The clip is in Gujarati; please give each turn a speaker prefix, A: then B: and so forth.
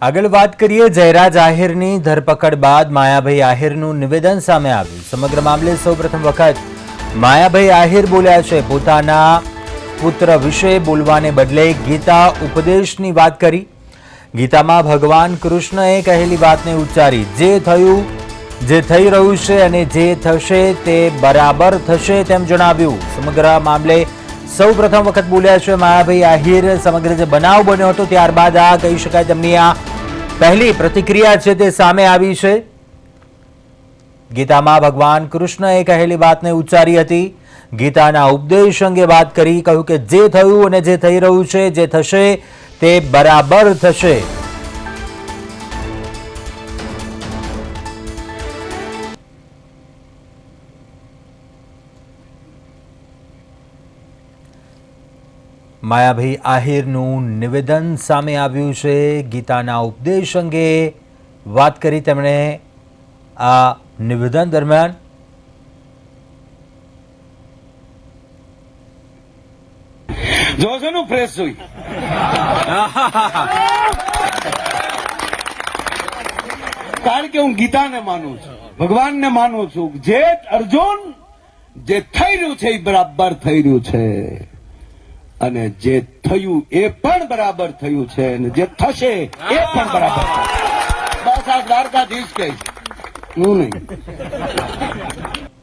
A: આગળ વાત કરીએ જયરાજ આહિરની ધરપકડ બાદ માયાભાઈ આહિરનું નિવેદન સામે આવ્યું। સમગ્ર મામલે સૌપ્રથમ વખત માયાભાઈ આહિર બોલ્યા છે। પોતાના પુત્ર વિશે બોલવાને બદલે ગીતા ઉપદેશની વાત કરી। ગીતામાં ભગવાન કૃષ્ણએ કહેલી વાતને ઉચ્ચારી। જે થઈ રહ્યું છે અને જે થશે તે બરાબર થશે તેમ જણાવ્યું। સમગ્ર મામલે સૌપ્રથમ વખત બોલ્યા છે માયાભાઈ આહિર। સમગ્ર જે બનાવ બન્યો હતો ત્યારબાદ આ કહી શકાય તેમની આ પહેલી પ્રતિક્રિયા છે તે સામે આવી છે। ગીતામાં ભગવાન કૃષ્ણએ કહેલી વાતને ઉચ્ચારી હતી। ગીતાના ઉપદેશ અંગે વાત કરી। કહ્યું કે જે થયું અને જે થઈ રહ્યું છે જે થશે તે બરાબર થશે। માયાભાઈ આહિરનું નિવેદન સામે આવ્યું છે। ગીતાના ઉપદેશ અંગે વાત કરી તેમણે આ નિવેદન દરમિયાન।
B: જોશો નું ફ્રેશ જોઈ કારણ કે હું ગીતાને માનું છું, ભગવાનને માનું છું। જે અર્જુન જે થઈ રહ્યું છે એ બરાબર થઈ રહ્યું છે અને જે થયું એ પણ બરાબર થયું છે અને જે થશે એ પણ બરાબર થશે। બસ આ દ્વારકાધીશ કહીશ, હું નહીં।